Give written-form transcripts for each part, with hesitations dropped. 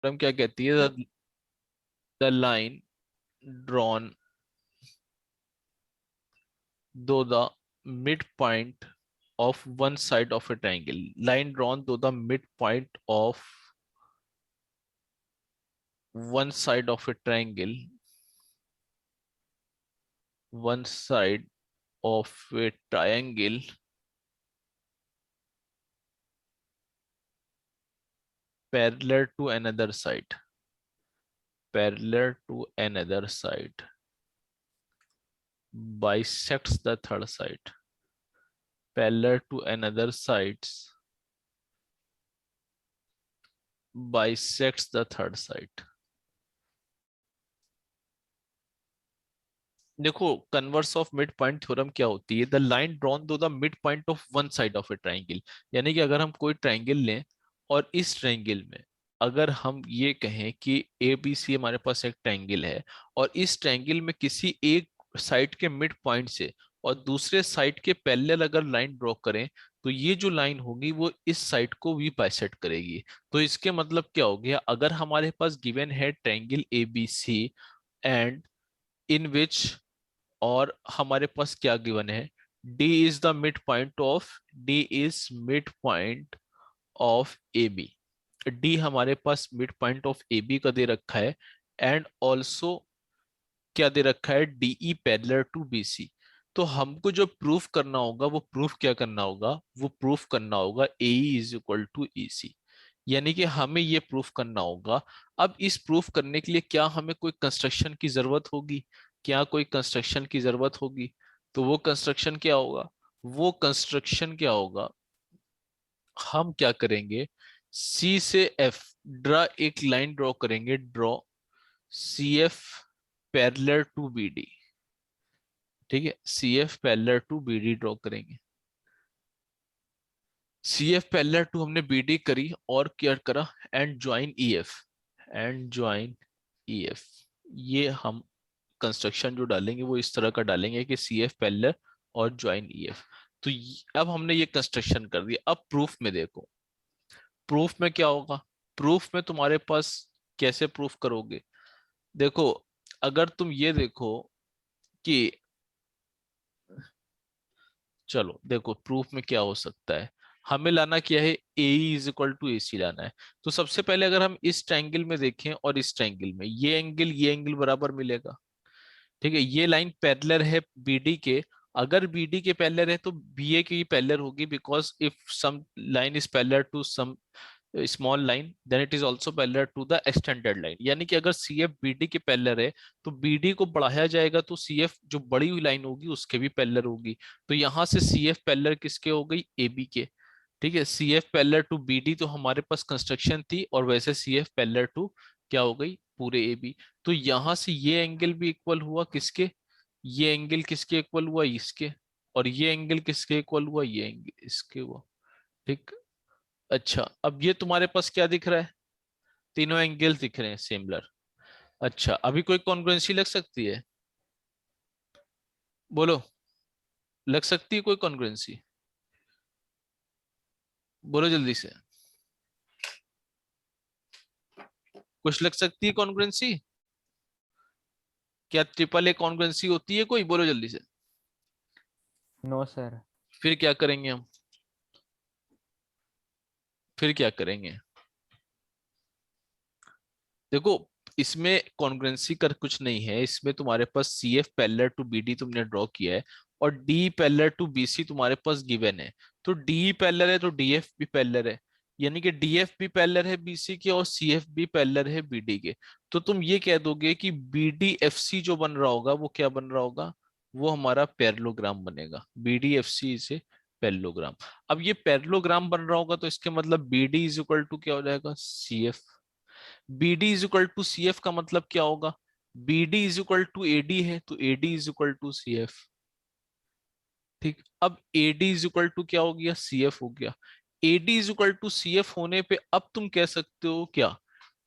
हम क्या कहती है, द लाइन ड्रॉन दो the mid point of one side of a triangle. Line drawn to the midpoint of one side of a triangle. One side of a triangle parallel to another side. Parallel to another side. Bisects the third side. Parallel to another sides. Bisects the third side. देखो, converse of mid point theorem क्या होती है? The line drawn to the mid point of one side of a triangle. यानी कि अगर हम कोई triangle लें और इस ट्राइंगल में अगर हम ये कहें कि ए बी सी हमारे पास एक ट्राइंगल है, और इस ट्राइंगल में किसी एक साइड के मिड पॉइंट से और दूसरे साइड के पैरेलल अगर लाइन ड्रॉ करें, तो ये जो लाइन होगी वो इस साइड को भी बाइसेक्ट करेगी। तो इसके मतलब क्या हो गया? अगर हमारे पास गिवन है triangle A B C and in which, और हमारे पास क्या गिवन है, D is the mid point of, D is mid point of A B. D हमारे पास mid point of A B का दे रखा है, एंड ऑल्सो क्या दे रखा है, DE parallel to B C. तो हमको जो प्रूफ करना होगा वो प्रूफ क्या करना होगा, वो प्रूफ करना होगा ए इज इक्वल टू ई सी। यानी कि हमें ये प्रूफ करना होगा। अब इस प्रूफ करने के लिए क्या हमें कोई कंस्ट्रक्शन की जरूरत होगी? क्या कोई कंस्ट्रक्शन की जरूरत होगी? तो वो कंस्ट्रक्शन क्या होगा? वो कंस्ट्रक्शन क्या होगा, हम क्या करेंगे, सी से एफ ड्रा, एक लाइन ड्रॉ करेंगे, draw C F parallel to B D. ठीक है, C F parallel to B D draw करेंगे। सी एफ पैरेलल टू हमने बी डी करी, और क्या करा, and join E F. And join E F. ये हम कंस्ट्रक्शन जो डालेंगे वो इस तरह का डालेंगे कि सी एफ पैरेलल और ज्वाइन ई एफ। तो अब हमने ये कंस्ट्रक्शन कर दिया। अब प्रूफ में देखो, प्रूफ में क्या होगा, प्रूफ में तुम्हारे पास कैसे प्रूफ करोगे? देखो, अगर तुम ये देखो कि, चलो देखो प्रूफ में क्या हो सकता है, हमें लाना क्या है, ए इज इक्वल टू ए सी लाना है। तो सबसे पहले अगर हम इस ट्रायंगल में देखें और इस ट्रायंगल में, ये एंगल बराबर मिलेगा। ठीक है, ये लाइन पैरेलल है बीडी के। अगर बीडी के पैरेलल है तो बीए की पैरेलल होगी, because if some line is parallel to some small line then it is also parallel to the extended line. यानी कि अगर सी एफ बी डी के पैरेलल है तो बी डी को बढ़ाया जाएगा तो सी एफ जो बड़ी हुई लाइन होगी उसके भी पैरेलल होगी। तो यहां से सी एफ पैरेलल किसके हो गई, ए बी के। ठीक है, C F parallel to B D तो हमारे पास कंस्ट्रक्शन थी, और वैसे सी एफ पैरेलल टू क्या हो गई, पूरे ए बी। तो यहां से ये एंगल भी इक्वल हुआ किसके, ये एंगल किसके इक्वल हुआ, इसके। और ये एंगल किसके इक्वल हुआ, ये एंगल इसके हुआ। ठीक। अच्छा, अब ये तुम्हारे पास क्या दिख रहा है, तीनों एंगल दिख रहे हैं सिमिलर। अच्छा, अभी कोई कॉन्ग्रुएंसी लग सकती है? बोलो, लग सकती है कोई कॉन्ग्रुएंसी? बोलो जल्दी से, कुछ लग सकती है कॉन्ग्रुएंसी? क्या ट्रिपल ए कॉन्ग्रुएंसी होती है कोई? बोलो जल्दी से। No sir. फिर क्या करेंगे हम, फिर क्या करेंगे? देखो, इसमें कॉन्ग्रुएंसी कर कुछ नहीं है, इसमें तुम्हारे पास C F parallel to B D तुमने ड्रॉ किया है, और D parallel to B C तुम्हारे पास गिवन है। तो डी पैरेलल है तो डी एफ भी पैरेलल है। यानी कि डी एफ भी पैरेलल है बीसी के, और सी एफ भी पैरेलल है बीडी के। तो तुम ये कह दोगे कि बी डी एफ सी जो बन रहा होगा वो क्या बन रहा होगा, वो हमारा पैरेललोग्राम बनेगा। बी डी एफ सी से पैरेललोग्राम। अब ये पैरेललोग्राम बन रहा होगा तो इसके मतलब B D is equal to क्या हो जाएगा, C F. B D is equal to C F का मतलब क्या होगा, B D is equal to A D है तो A D is equal to C F. ठीक, अब A D is equal to क्या हो गया, सी एफ हो गया। A D is equal to C F होने पे अब तुम कह सकते हो क्या,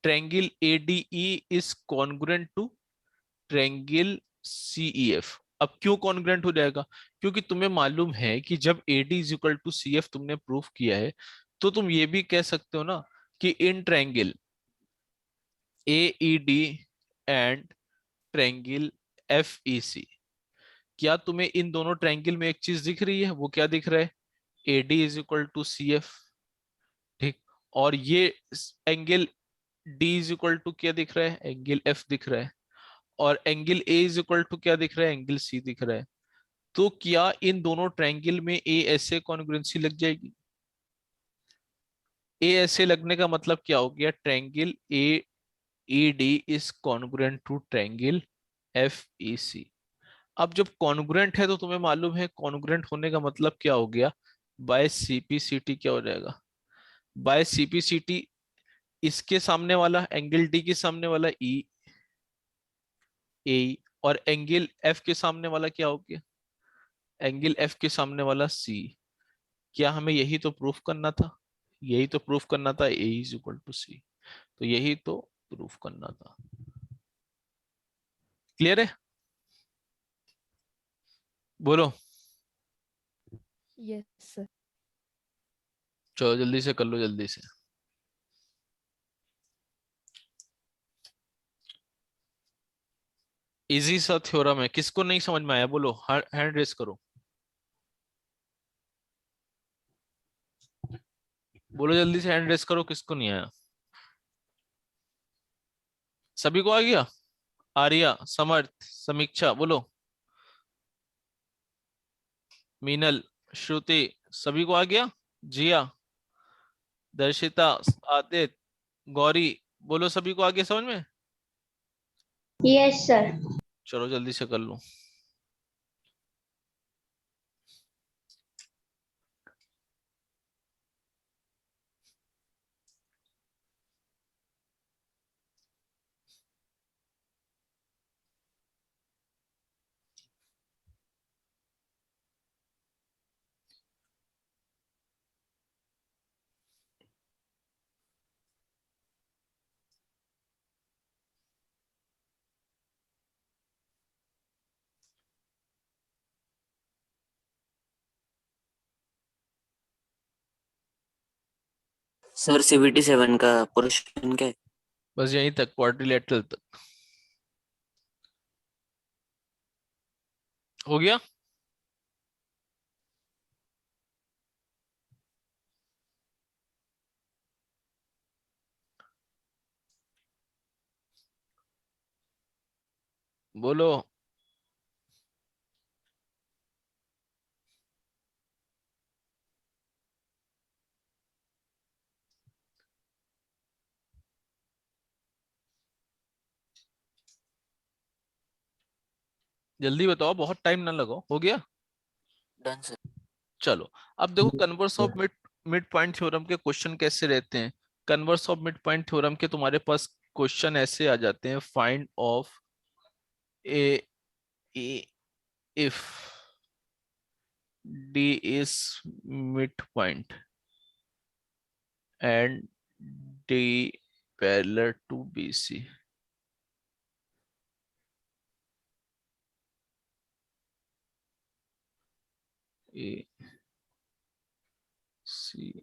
triangle A D E is congruent to triangle CE F. अब क्यों कॉन्ग्रुएंट हो जाएगा, क्योंकि तुम्हें मालूम है कि जब A D is equal to C F तुमने प्रूफ किया है, तो तुम ये भी कह सकते हो ना कि in triangle AED and triangle FEC, क्या तुम्हें इन दोनों ट्रायंगल में एक चीज दिख रही है? वो क्या दिख रहा है? AD is equal to CF, ठीक। और ये angle D is equal to क्या दिख रहा है? एंगल F दिख रहा है। और angle A is equal to क्या दिख रहा है? एंगल C दिख रहा है। तो क्या इन दोनों ट्रायंगल में ASA कॉन्ग्रुएंसी लग जाएगी? ASA लगने का मतलब क्या हो गया? Triangle AED is congruent to triangle FEC। अब जब कॉन्ग्रुएंट है तो तुम्हें मालूम है कॉन्ग्रुएंट होने का मतलब क्या हो गया? बाय CPCT क्या हो जाएगा? बाय CPCT इसके सामने वाला एंगल D के सामने वाला ए, और एंगल F के सामने वाला क्या हो गया? एंगल F के सामने वाला C। क्या हमें यही तो प्रूफ करना था? यही तो प्रूफ करना था, A is equal to C। तो यही तो प्रूफ करना था। क्लियर है? बोलो। Yes sir. चलो जल्दी से कर लो, जल्दी से। इजी सा थ्योरम है, किसको नहीं समझ में आया बोलो, हैंड रेस करो। बोलो जल्दी से, हैंड रेस करो, किसको नहीं आया? सभी को आ गया? आर्या, समर्थ, समीक्षा, बोलो। मीनल, श्रुति, सभी को आ गया? जिया, दर्शिता, आदित्य, गौरी, बोलो सभी को आ गया समझ में? Yes sir. चलो जल्दी से कर लो। सर CVT 7 का पोर्शन क्या है? बस यहीं तक, क्वाड्रिलेटरल तक हो गया। बोलो। जल्दी बताओ, बहुत टाइम ना लगाओ, हो गया? Done sir. चलो अब देखो, converse of mid mid point theorem के क्वेश्चन कैसे रहते हैं। Converse of mid point theorem के तुम्हारे पास क्वेश्चन ऐसे आ जाते हैं, find of A if D is midpoint and D parallel to BC. A C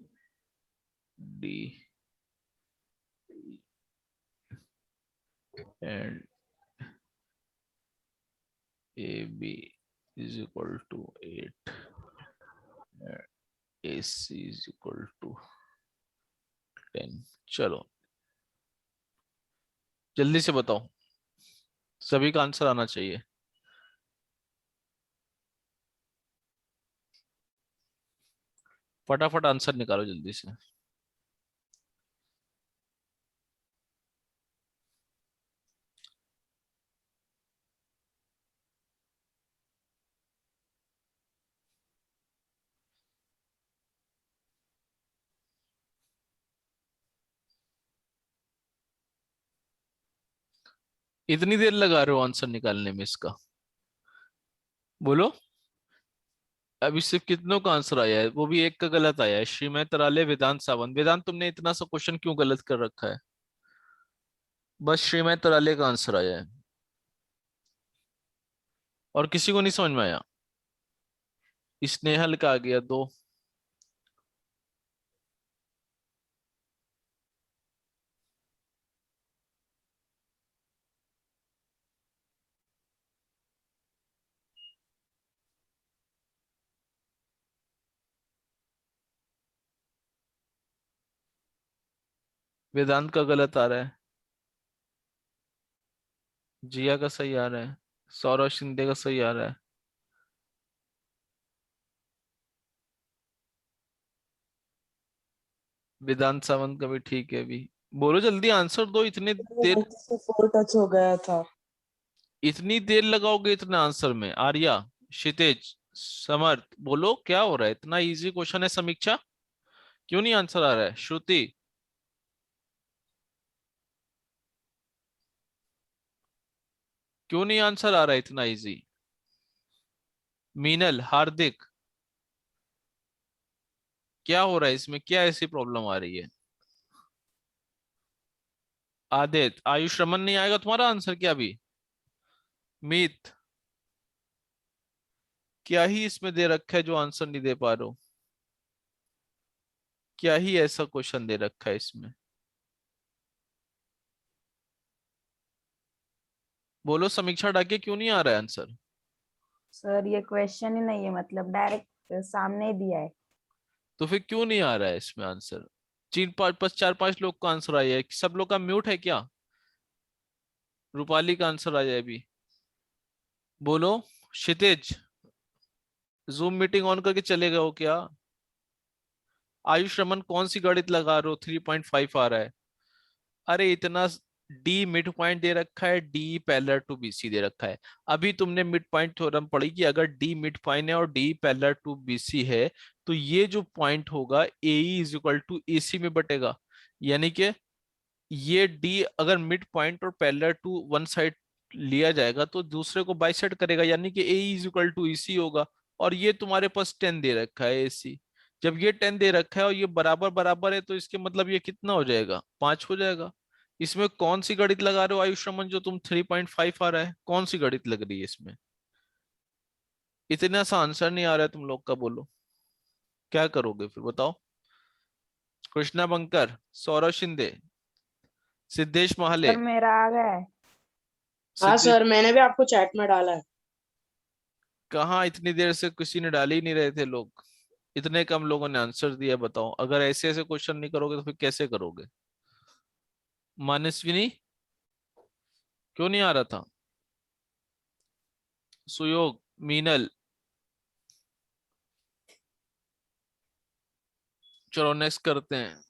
D and AB is equal to 8 and AC is equal to 10। चलो जल्दी से बताओ, सभी का आंसर आना चाहिए। फटाफट आंसर निकालो जल्दी से। इतनी देर लगा रहे हो आंसर निकालने में इसका? बोलो। अभी सिर्फ कितनों का आंसर आया है? वो भी एक का गलत आया है, श्रीमय तराले, वेदांत सावंत। वेदांत तुमने इतना सा क्वेश्चन क्यों गलत कर रखा है? बस श्रीमय तराले का आंसर आया है, और किसी को नहीं समझ में आया? स्नेहल का आ गया 2। वेदांत का गलत आ रहा है, जिया का सही आ रहा है, सौरव शिंदे का सही आ रहा है। वेदांत सावंत का भी ठीक है अभी। बोलो जल्दी आंसर दो, इतने देर, 94 टच हो गया था। इतनी देर लगाओगे इतना आंसर में? आर्या, क्षितिज, समर्थ, बोलो क्या हो रहा है? इतना इजी क्वेश्चन है समीक्षा, क्यों नहीं आंसर आ रहा है? श्रुति, क्यों नहीं आंसर आ रहा है इतना इजी? मीनल, हार्दिक, क्या हो रहा है इसमें? क्या ऐसी प्रॉब्लम आ रही है? आदित्य, आयुष, रमन नहीं आएगा तुम्हारा आंसर क्या भी? मीत, क्या ही इसमें दे रखा है जो आंसर नहीं दे पा रहे हो? क्या ही ऐसा क्वेश्चन दे रखा है इसमें? बोलो समीक्षा डाके, क्यों नहीं आ रहा है आंसर? सर ये क्वेश्चन ही नहीं है, मतलब डायरेक्ट सामने ही दिया है। तो फिर क्यों नहीं आ रहा है इसमें आंसर? तीन पांच पांच चार पांच लोग का आंसर आया है, सब लोग का म्यूट है क्या? रूपाली का आंसर आ जाए अभी, बोलो। क्षितिज, जूम मीटिंग ऑन करके चले गए हो क्या? आयुष, रमन, कौन सी गणित लगा रहे हो? 3.5 आ रहा है। अरे इतना, डी मिड पॉइंट दे रखा है, डी पैरेलल टू बीसी दे रखा है। अभी तुमने मिड पॉइंट थ्योरम पढ़ी कि अगर डी मिड पॉइंट है और डी पैरेलल टू बीसी है, तो ये जो पॉइंट होगा AE is equal to AC में बटेगा। यानी कि ये डी अगर मिड पॉइंट और पैरेलल टू वन साइड लिया जाएगा तो दूसरे को बाइसेक्ट करेगा, यानी कि AE is equal to EC होगा। और ये तुम्हारे पास 10 दे रखा है AC। जब ये 10 दे रखा है और ये बराबर बराबर है, तो इसके मतलब ये कितना हो जाएगा? 5 हो जाएगा। इसमें कौन सी गणित लगा रहे हो आयुष रमन, जो तुम 3.5 आ रहा है? कौन सी गणित लग रही है इसमें? इतना सा आंसर नहीं आ रहा है तुम लोग का, बोलो क्या करोगे फिर, बताओ। कृष्णा बंकर, सौरव शिंदे, सिद्धेश महाले। सर मेरा आ गया है। हाँ सिद्धेश, सर, मैंने भी आपको चैट में डाला है। कहाँ इतनी देर से किसी ने डाल ही नहीं रहे थे लोग, इतने कम लोगों ने आंसर दिया। बताओ, अगर ऐसे ऐसे क्वेश्चन नहीं करोगे तो फिर कैसे करोगे? मानसविनी, क्यों नहीं आ रहा था? सुयोग, मीनल, चलो नेक्स्ट करते हैं।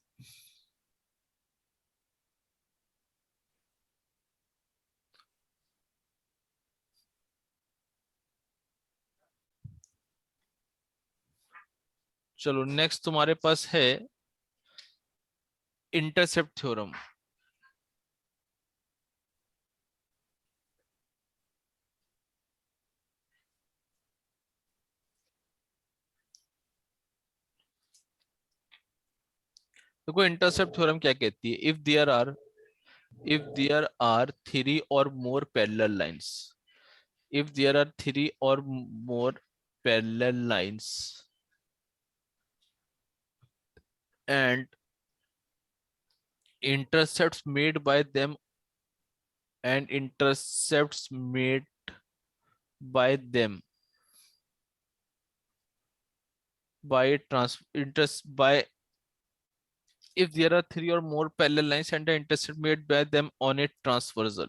चलो नेक्स्ट तुम्हारे पास है इंटरसेप्ट थ्योरम। देखो इंटरसेप्ट थ्योरम क्या कहती है, if there are three or more parallel lines, if there are three or more parallel lines and intercepts made by them and intercepts made by them by trans interest by if there are three or more parallel lines and the intercept made by them on a transversal.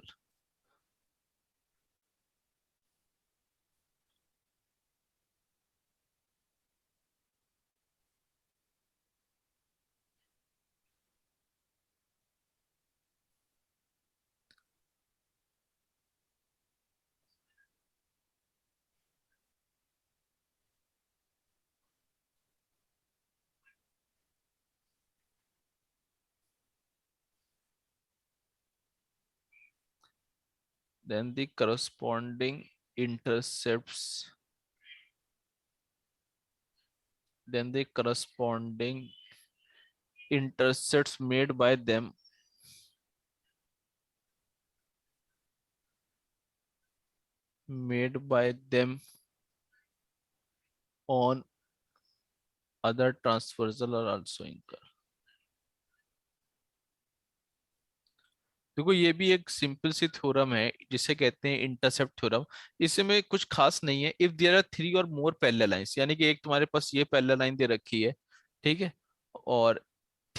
Then the corresponding intercepts then the corresponding intercepts made by them on other transversal are also incurred. देखो ये भी एक simple सी theorem है जिसे कहते हैं intercept theorem. इसमें कुछ खास नहीं है। इफ देयर आर थ्री और मोर पैरेलल लाइंस, यानी कि एक तुम्हारे पास ये पैरेलल लाइन दे रखी है, ठीक है, और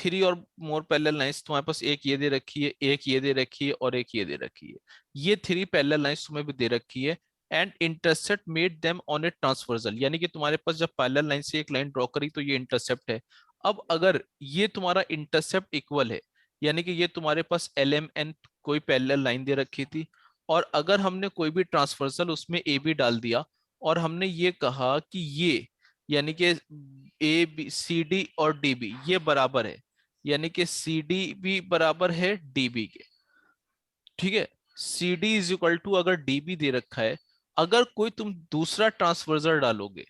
3 और मोर पैरेलल लाइंस, तुम्हारे पास एक ये दे रखी है, एक ये दे रखी है और एक ये दे रखी है। ये 3 पैरेलल लाइंस तुम्हें भी दे रखी है and intercept made them on a transversal, यानी कि तुम्हारे पास जब पैरेलल लाइन से एक लाइन ड्रॉ करी तो ये इंटरसेप्ट है। अब अगर ये तुम्हारा इंटरसेप्ट इक्वल है, यानी कि ये तुम्हारे पास LMN कोई पैरेलल लाइन दे रखी थी, और अगर हमने कोई भी ट्रांसवर्सल उसमें ए बी डाल दिया और हमने ये कहा कि ये यानी कि ए बी सी डी और डी बी ये बराबर है, यानी कि सी डी भी बराबर है डी बी के, ठीक है। C D is equal to, अगर डी बी दे रखा है, अगर कोई तुम दूसरा ट्रांसवर्जर डालोगे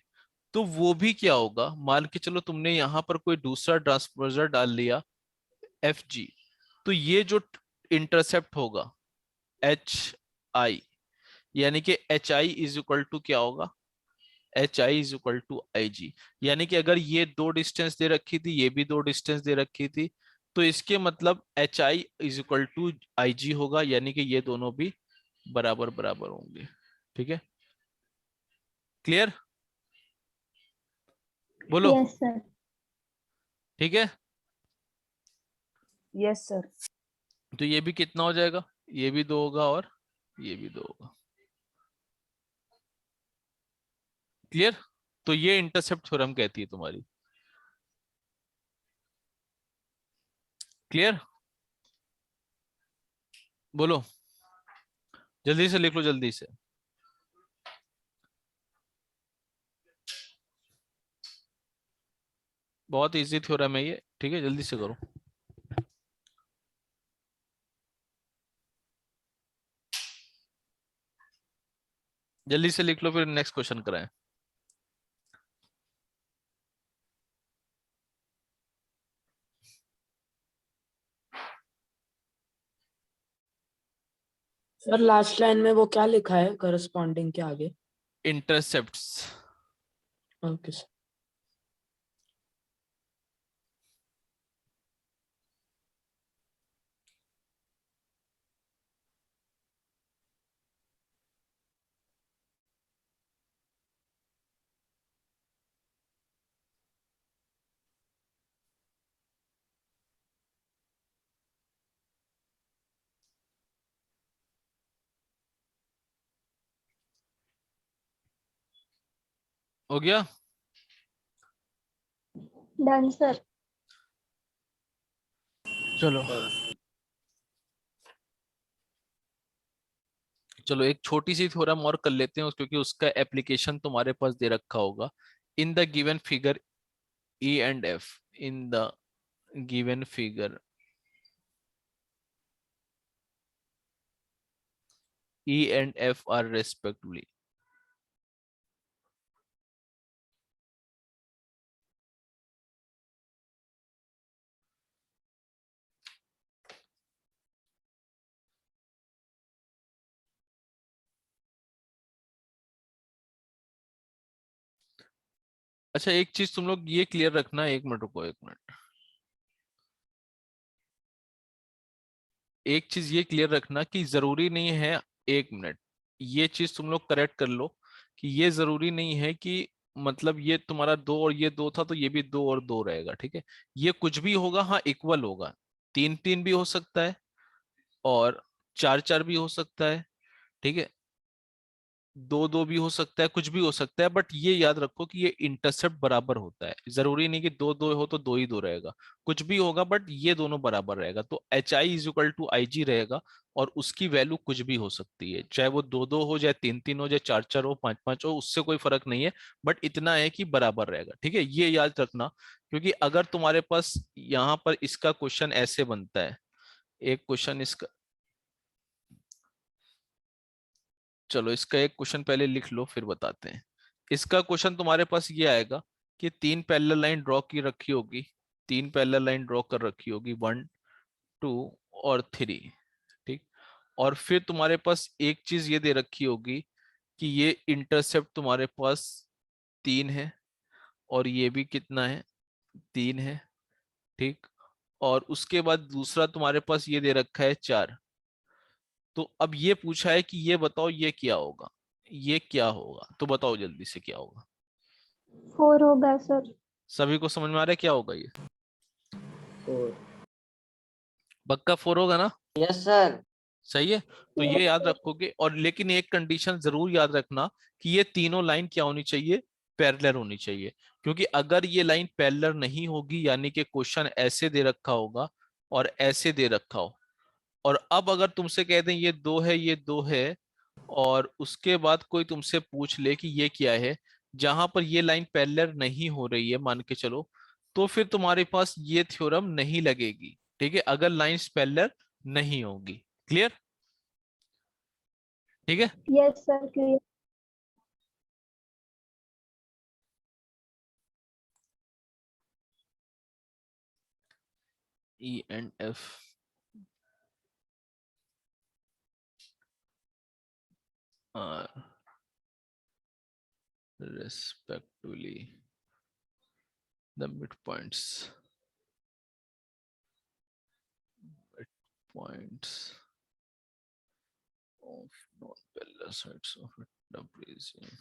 तो वो भी क्या होगा, मान के चलो तुमने यहां पर कोई दूसरा ट्रांसवर्जर डाल लिया एफ जी, तो ये जो इंटरसेप्ट होगा एच आई, यानी कि H I is equal to क्या होगा, H I is equal to I G. यानी कि अगर ये दो डिस्टेंस दे रखी थी, ये भी दो डिस्टेंस दे रखी थी, तो इसके मतलब H I is equal to I G होगा, यानी कि ये दोनों भी बराबर बराबर होंगे, ठीक है। क्लियर, बोलो। Yes sir. ठीक है, यस सर। तो ये भी कितना हो जाएगा, ये भी 2 होगा और ये भी 2 होगा। क्लियर, तो ये इंटरसेप्ट थ्योरम कहती है तुम्हारी। क्लियर, बोलो, जल्दी से लिख लो, जल्दी से। बहुत इजी थ्योरम है ये, ठीक है, जल्दी से करो। जल्दी से लिख लो, फिर नेक्स्ट क्वेश्चन कराएं। सर लास्ट लाइन में वो क्या लिखा है करस्पॉन्डिंग के आगे? इंटरसेप्ट्स। Okay sir. हो गया, डन सर। चलो चलो एक छोटी सी थ्योरम और कर लेते हैं क्योंकि उसका एप्लीकेशन तुम्हारे पास दे रखा होगा। इन the given figure E and F, in the given figure E and F are respectively अच्छा, एक चीज तुम लोग ये क्लियर रखना, 1 मिनट रुको, 1 मिनट। एक चीज ये क्लियर रखना कि जरूरी नहीं है, 1 मिनट, ये चीज तुम लोग करेक्ट कर लो कि ये जरूरी नहीं है कि मतलब ये तुम्हारा 2 और ये 2 था तो ये भी 2 और 2 रहेगा, ठीक है। ये कुछ भी होगा, हाँ इक्वल होगा, 3 3 भी हो सकता है और 4 4 भी हो सकता है, ठीक है, 2 2 भी हो सकता है, कुछ भी हो सकता है, बट ये याद रखो कि ये इंटरसेप्ट बराबर होता है। जरूरी नहीं कि 2 2 हो तो 2 ही 2 रहेगा, कुछ भी होगा बट ये दोनों बराबर रहेगा, तो H I is equal to I G रहेगा और उसकी वैल्यू कुछ भी हो सकती है, चाहे वो 2 2 हो, चाहे 3 3 हो, चाहे 4 4 हो, 5 5 हो, उससे कोई फर्क नहीं है, बट इतना है कि बराबर रहेगा, ठीक है, ये याद रखना। क्योंकि अगर तुम्हारे पास यहाँ पर इसका क्वेश्चन ऐसे बनता है, एक क्वेश्चन इसका, चलो इसका एक क्वेश्चन पहले लिख लो फिर बताते हैं। इसका क्वेश्चन तुम्हारे पास ये आएगा कि 3 पैरेलल लाइन ड्रॉ की रखी होगी, 3 पैरेलल लाइन ड्रॉ कर रखी होगी, 1 2 और 3, ठीक। और फिर तुम्हारे पास एक चीज ये दे रखी होगी कि ये इंटरसेप्ट तुम्हारे पास 3 है और ये भी कितना है, 3 है, ठीक। और उसके बाद दूसरा तुम्हारे पास ये दे रखा है 4। तो अब ये पूछा है कि ये बताओ ये क्या होगा, ये क्या होगा, तो बताओ जल्दी से क्या होगा। 4 होगा सर। सभी को समझ में आ रहा है क्या होगा ये? पक्का 4 होगा ना? Yes sir. सही है, तो ये याद रखोगे। और लेकिन एक कंडीशन जरूर याद रखना कि ये तीनों लाइन क्या होनी चाहिए, पैरेलल होनी चाहिए। क्योंकि अगर ये लाइन पैरेलल नहीं होगी, यानी कि क्वेश्चन ऐसे दे रखा होगा और ऐसे दे रखा हो, और अब अगर तुमसे कह दें ये 2 है, ये 2 है, और उसके बाद कोई तुमसे पूछ ले कि ये क्या है, जहां पर ये लाइन पैरेलल नहीं हो रही है मान के चलो, तो फिर तुम्हारे पास ये थ्योरम नहीं लगेगी। ठीक है, अगर लाइंस पैरेलल नहीं होगी। क्लियर? ठीक है। Yes sir clear. E and F are respectively the midpoints of non-parallel sides of a trapezium.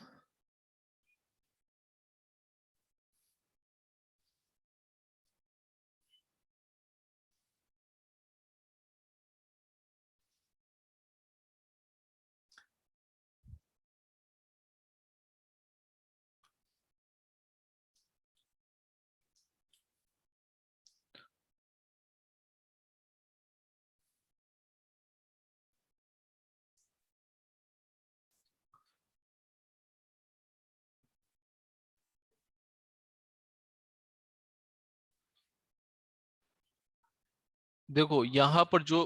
देखो यहाँ पर जो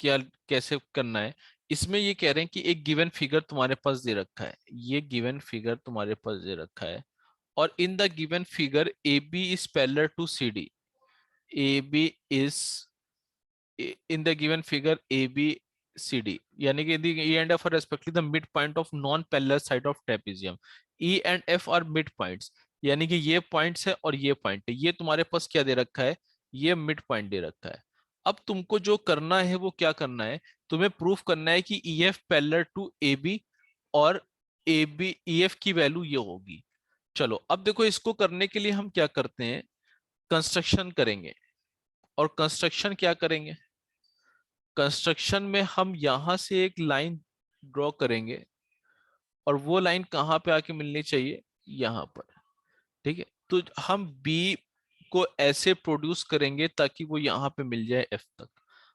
क्या कैसे करना है, इसमें ये कह रहे हैं कि एक गिवन फिगर तुम्हारे पास दे रखा है, ये गिवन फिगर तुम्हारे पास दे रखा है, और in the given figure A B is parallel to C D. A B is in the given figure ABCD, यानी कि the E and F are respectively the midpoint of non-parallel side of trapezium. E and F are midpoints, यानी कि ये points है और ये point है, ये तुम्हारे पास क्या दे रखा है, ये मिड पॉइंट दे रखा है। अब तुमको जो करना है वो क्या करना है, तुम्हें प्रूफ करना है कि EF पैरेलल टू AB, और AB EF की वैल्यू ये होगी। चलो अब देखो, इसको करने के लिए हम क्या करते हैं, कंस्ट्रक्शन करेंगे। और कंस्ट्रक्शन क्या करेंगे, कंस्ट्रक्शन में हम यहां से एक लाइन ड्रॉ करेंगे, और वो लाइन कहां पे आके मिलनी चाहिए, यहां पर। ठीक है, तो हम बी को ऐसे प्रोड्यूस करेंगे ताकि वो यहां पे मिल जाए एफ तक।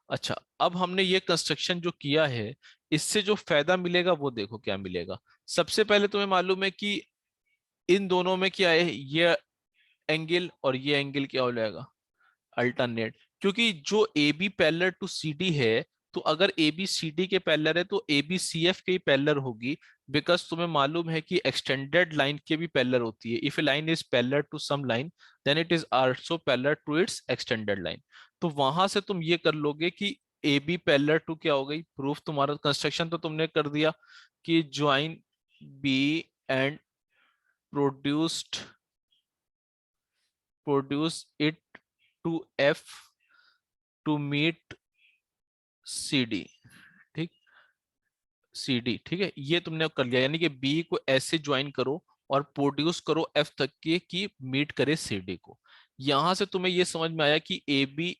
अच्छा, अब हमने ये कंस्ट्रक्शन जो किया है, इससे जो फायदा मिलेगा वो देखो क्या मिलेगा। सबसे पहले तुम्हें मालूम है कि इन दोनों में क्या है, ये एंगल और ये एंगल क्या हो जाएगा, अल्टरनेट। क्योंकि जो A B parallel to C D है, तो अगर ए बी सी डी के पैरेलल है तो ए बी सी एफ के ही पैरेलल होगी, बिकॉज तुम्हें मालूम है कि एक्सटेंडेड लाइन के भी पैरेलल होती है। If a line is parallel to some line then it is also parallel to its extended line. तो वहां से तुम ये कर लोगे कि ए बी पैरेलल टू क्या हो गई, प्रूफ तुम्हारा, कंस्ट्रक्शन तो तुमने कर दिया कि join B and produced produce it to F to meet C D. ठीक, सी डी, ठीक है, ये तुमने कर लिया, यानी कि बी को ऐसे ज्वाइन करो और प्रोड्यूस करो एफ तक के कि मीट करे सी डी को। यहां से तुम्हें ये समझ में आया कि A B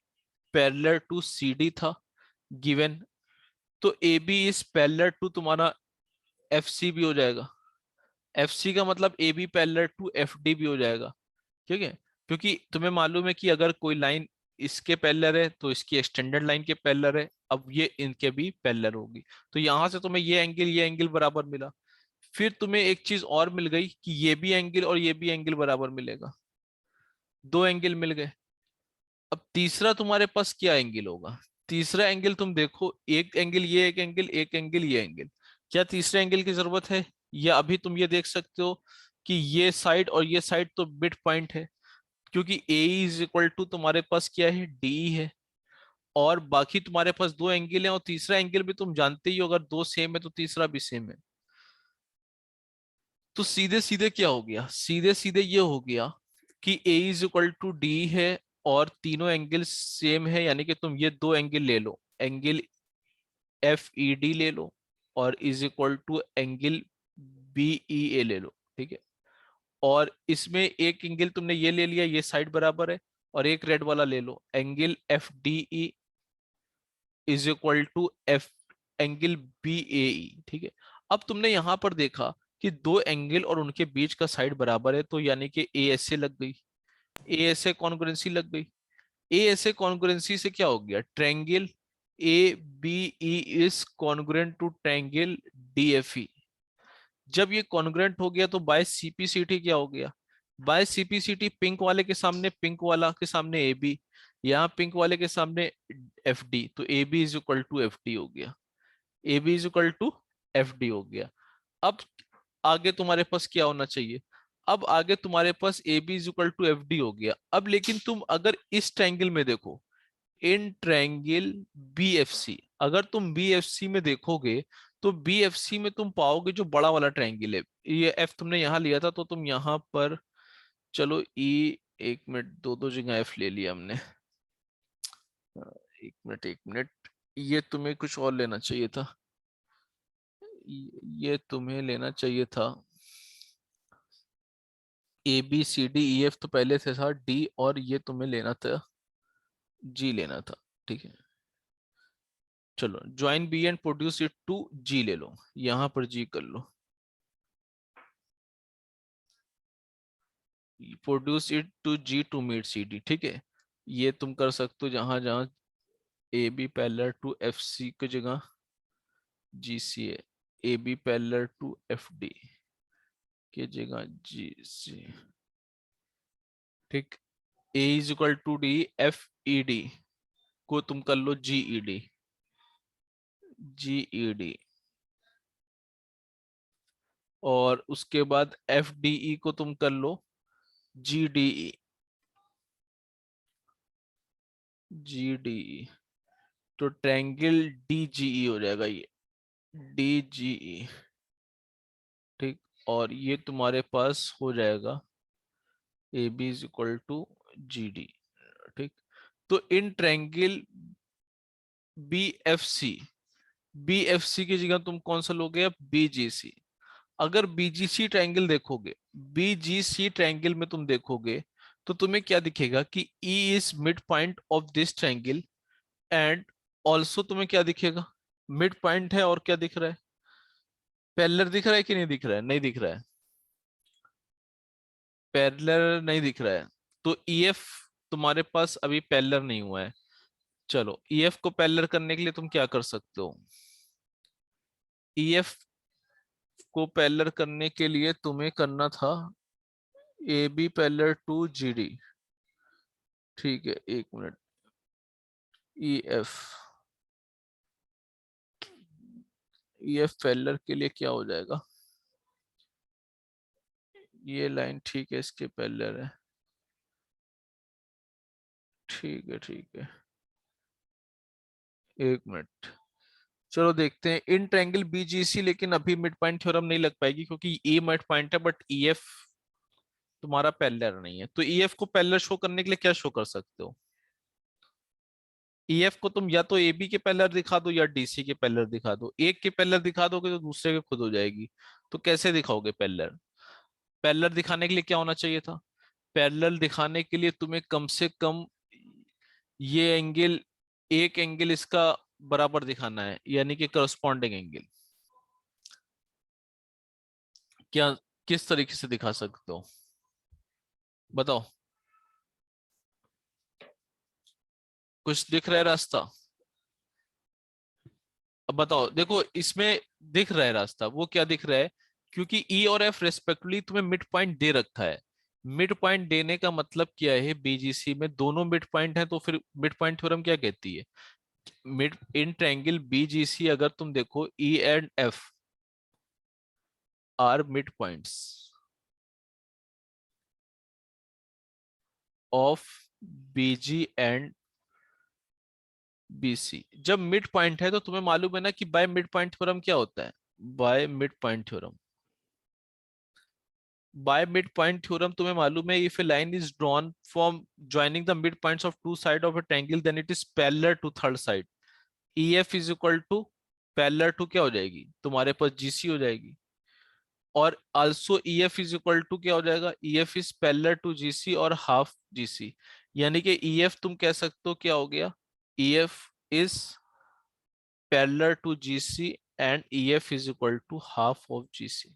parallel to C D था गिवन, तो A B is parallel to तुम्हारा एफ सी भी हो जाएगा। एफ सी का मतलब A B parallel to F D भी हो जाएगा। ठीक है, क्योंकि तुम्हें मालूम है कि अगर कोई लाइन इसके पैरेलल है तो इसकी एक्सटेंडेड लाइन के पैरेलल है, अब ये इनके भी पैरेलल होगी। तो यहां से तुम्हें ये एंगल बराबर मिला। फिर तुम्हें एक चीज और मिल गई कि ये भी एंगल और ये भी एंगल बराबर मिलेगा, दो एंगल मिल गए। अब तीसरा तुम्हारे पास क्या एंगल होगा, तीसरा एंगल तुम देखो, एक एंगल ये, एक एंगल, एक एंगल ये एंगल। क्या तीसरे एंगल की जरूरत है, या अभी तुम ये देख सकते हो कि ये साइड और ये साइड तो मिड पॉइंट है, क्योंकि ए इज इक्वल टू तुम्हारे पास क्या है, डी है, और बाकी तुम्हारे पास दो एंगल हैं, और तीसरा एंगल भी तुम जानते ही हो, अगर दो सेम है तो तीसरा भी सेम है। तो सीधे सीधे क्या हो गया, सीधे सीधे ये हो गया कि ए इज इक्वल टू डी है, और तीनों एंगल सेम है, यानी कि तुम ये दो एंगल ले लो, एंगल एफ ई डी ले लो, और is equal to angle B E A ले लो। ठीक है, और इसमें एक एंगल तुमने ये ले लिया, ये साइड बराबर है, और एक रेड वाला ले लो, angle F D E is equal to F angle B A E, ठीक है। अब तुमने यहां पर देखा कि दो एंगल और उनके बीच का साइड बराबर है, तो यानी कि ए एस ए लग गई, ए एस ए कॉन्ग्रुएंसी लग गई। ए एस ए कॉन्ग्रुएंसी से क्या हो गया, triangle A B E is congruent to triangle D F E. जब ये कॉन्ग्रुएंट हो गया तो बाय सीपीसीटी क्या हो गया, बाय सीपीसीटी पिंक वाले के सामने पिंक वाला के सामने ए बी, यहाँ पिंक वाले के सामने एफ डी, तो A B is equal to F D हो गया, A B is equal to F D हो गया। अब आगे तुम्हारे पास क्या होना चाहिए, अब आगे तुम्हारे पास A B is equal to F D हो गया। अब लेकिन तुम अगर इस ट्रायंगल में देखो, in triangle B F C, अगर तुम बी एफ सी में देखोगे तो बी एफ सी में तुम पाओगे जो बड़ा वाला ट्रायंगल है, ये एफ तुमने यहाँ लिया था तो तुम यहाँ पर, चलो ई, एक मिनट, दो दो जगह एफ ले लिया हमने, एक मिनट एक मिनट, ये तुम्हें कुछ और लेना चाहिए था, ये तुम्हें लेना चाहिए था A B C D E F, तो पहले से था डी, और ये तुम्हें लेना था जी लेना था, ठीक है। चलो join B and produce it to G ले लो, यहां पर जी कर लो, produce it to G to meet C D, ठीक है। ये तुम कर सकते हो जहां जहां A B parallel to F C की जगह G C A B parallel to F D की जगह जी सी, ठीक। A is equal to D F E D को तुम कर लो जी ई डी, जी ई डी, और उसके बाद एफ डी ई को तुम कर लो G D E, G D E, तो ट्रायंगल डी जी ई हो जाएगा ये, डी जी ई, ठीक। और ये तुम्हारे पास हो जाएगा A B is equal to G D, ठीक। तो in triangle B F C, B F C की जगह तुम कौन सा लोगे, अब बी जी सी। अगर बीजीसी ट्रायंगल देखोगे, बीजीसी ट्रायंगल में तुम देखोगे तो तुम्हें क्या दिखेगा कि E is mid point of this triangle, and also तुम्हें क्या दिखेगा, मिड पॉइंट है, और क्या दिख रहा है, पैरेलल दिख रहा है कि नहीं दिख रहा है, नहीं दिख रहा है, पैरेलल नहीं दिख रहा है, तो EF तुम्हारे पास अभी पैरेलल नहीं हुआ है। चलो EF को पैरेलल करने के लिए तुम क्या कर सकते हो, EF को पैरेलल करने के लिए तुम्हें करना था A B parallel to G D, ठीक है, एक minute, E F, E F parallel के लिए क्या हो जाएगा, ये लाइन ठीक है, इसके पैरेलल है, ठीक है ठीक है, एक मिनट। चलो देखते हैं इन ट्रायंगल बीजीसी, लेकिन अभी मिड पॉइंट थ्योरम नहीं लग पाएगी क्योंकि ए मिड पॉइंट है, बट ईएफ तुम्हारा पैरेलल नहीं है। तो ईएफ को पैरेलल शो करने के लिए क्या शो कर सकते हो, ईएफ को तुम या तो ए बी के पैरेलल दिखा दो या डीसी के पैरेलल दिखा दो, एक के पैरेलल दिखा दोगे तो दूसरे के खुद हो जाएगी, तो कैसे दिखाओगे पैरेलल, पैरेलल दिखाने के लिए क्या होना चाहिए था, पैरेलल दिखाने के लिए तुम्हें कम से कम ये एंगल, एक एंगल इसका बराबर दिखाना है, यानी कि करस्पॉन्डिंग एंगल। क्या किस तरीके से दिखा सकते हो बताओ, कुछ दिख रहा है रास्ता, अब बताओ, देखो इसमें दिख रहा है रास्ता, वो क्या दिख रहा है, क्योंकि ई और एफ रेस्पेक्टिवली तुम्हें मिड पॉइंट दे रखा है। मिड पॉइंट देने का मतलब क्या है, बीजीसी में दोनों मिड पॉइंट है, तो फिर मिड पॉइंट थ्योरम क्या कहती है, मिड इन ट्रायंगल बीजीसी अगर तुम देखो E and F are mid points of BG and BC. जब मिड पॉइंट है तो तुम्हें मालूम है ना कि बाय मिड पॉइंट थ्योरम क्या होता है, by mid point theorem, by mid point theorem तुम्हें मालूम है, if a line is drawn from joining the mid points of two side of a triangle then it is parallel to third side, EF is equal to parallel to क्या हो जाएगी, तुम्हारे पास GC हो जाएगी, और also EF is equal to क्या हो जाएगा, EF is parallel to GC और हाफ GC, यानी कि EF तुम कह सकते हो क्या हो गया, EF is parallel to GC and EF is equal to half of GC।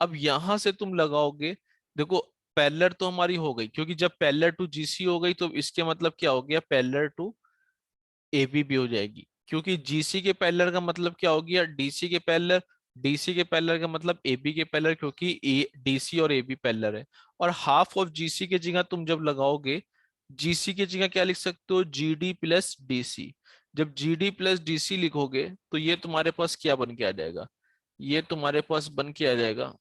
अब यहां से तुम लगाओगे, देखो पैरेलल तो हमारी हो गई, क्योंकि जब पैरेलल टू GC हो गई तो इसके मतलब क्या हो गया, पैरेलल टू AB भी हो जाएगी, क्योंकि GC के पैरेलल का मतलब क्या हो गया, DC के पैरेलल, DC के पैरेलल का मतलब AB के पैरेलल, क्योंकि DC और AB पैरेलल है। और हाफ ऑफ GC की जगह तुम जब लगाओगे, GC की जगह क्या लिख सकते हो, GD प्लस DC। जब GD प्लस DC लिखोगे तो ये तुम्हारे पास क्या बन के आ जाएगा, ये तुम्हारे पास बन के आ जाएगा,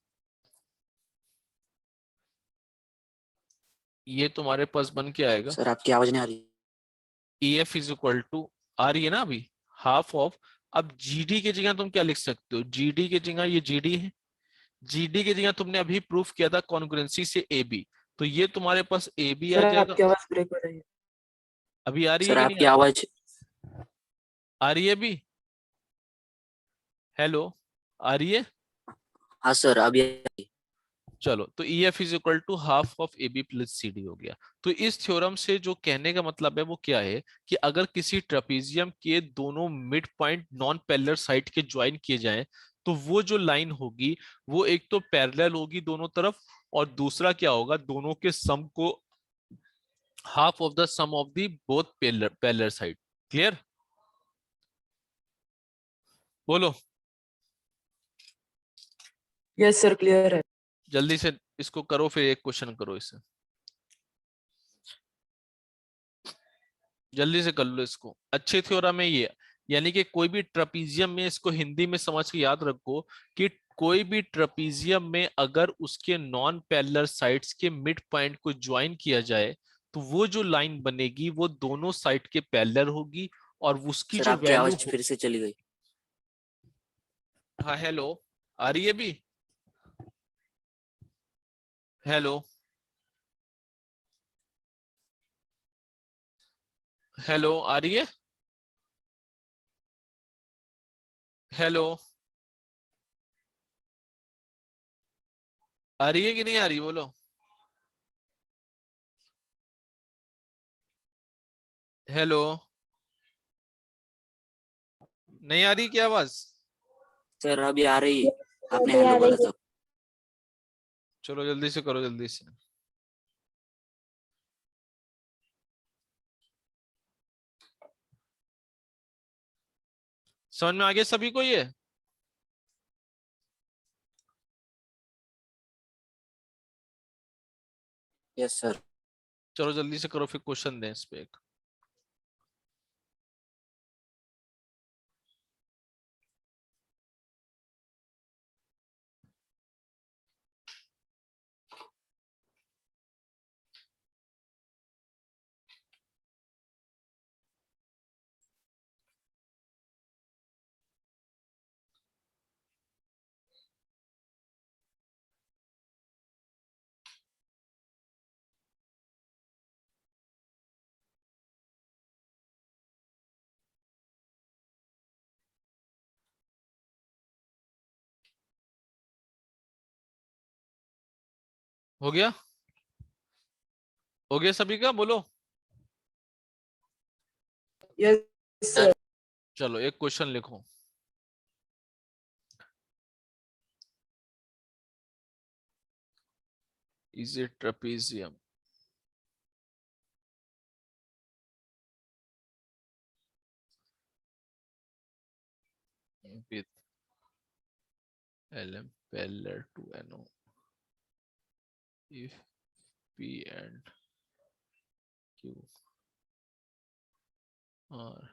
ये तुम्हारे पास बन के आएगा, सर आपकी आवाज नहीं आ रही। EF इज इक्वल टू, आ रही है ना अभी, हाफ ऑफ, अब GD की जगह तुम क्या लिख सकते हो, GD की जगह ये GD है, GD की जगह तुमने अभी प्रूफ किया था कॉन्ग्रुएंसी से AB, तो ये तुम्हारे पास AB आ सर जाएगा। आपकी आवाज ब्रेक हो रही है। अभी आ रही है सर कि नहीं आपकी आ रही, आवाज, आ रही है अभी, हेलो, आ रही है। हाँ सर अभी आ रही। चलो, तो EF is equal to half of AB plus CD हो गया। तो इस थ्योरम से जो कहने का मतलब है वो क्या है, कि अगर किसी ट्रेपेजियम के दोनों mid point non parallel side के ज्वाइन किए जाएं, तो वो जो लाइन होगी वो एक तो पैरेलल होगी दोनों तरफ, और दूसरा क्या होगा, दोनों के सम को half of the sum of the both parallel side. Clear, बोलो यस सर क्लियर है। जल्दी से इसको करो, फिर एक क्वेश्चन करो इससे, जल्दी से कर लो इसको, अच्छे थ्योरम है ये। यानी कि कोई भी ट्रपीजियम में, इसको हिंदी में समझ के याद रखो, कि कोई भी ट्रपीजियम में अगर उसके नॉन पैरेलल साइड्स के मिड पॉइंट को ज्वाइन किया जाए, तो वो जो लाइन बनेगी वो दोनों साइड के पैरेलल होगी, और उसकी सर जो आपकी वैल्यू आवाज फिर से चली गई। हाँ हेलो, आ रही है भी, हेलो, हेलो आ रही है, हेलो आ रही है कि नहीं आ रही, बोलो, हेलो, नहीं आ रही क्या आवाज, सर अभी आ रही, आपने अभी आ हेलो बोला रही है। था। चलो जल्दी से करो, जल्दी से। समझ में आ गया सभी को ये, यस सर। चलो जल्दी से करो, फिर क्वेश्चन दें इस पे एक। हो गया, हो गया सभी का, बोलो। Yes sir. चलो एक क्वेश्चन लिखो, is a trapezium with LM parallel to NO if P and Q are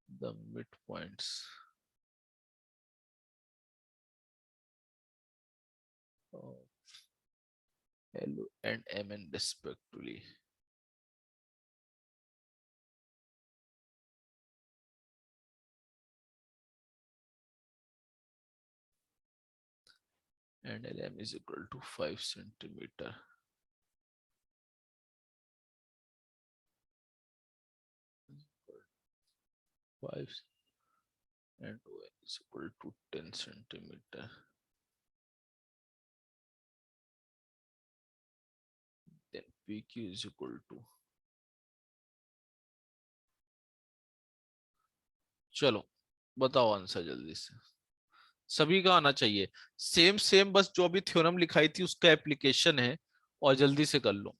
the midpoints of L and Mn respectively. And LM is equal to 5 centimeter. Five and O is equal to 10 centimeter. Then P Q is equal to, चलो बताओ answer जल्दी से, सभी का आना चाहिए। Same same, बस जो अभी थ्योरम लिखाई थी उसका एप्लीकेशन है, और जल्दी से कर लो।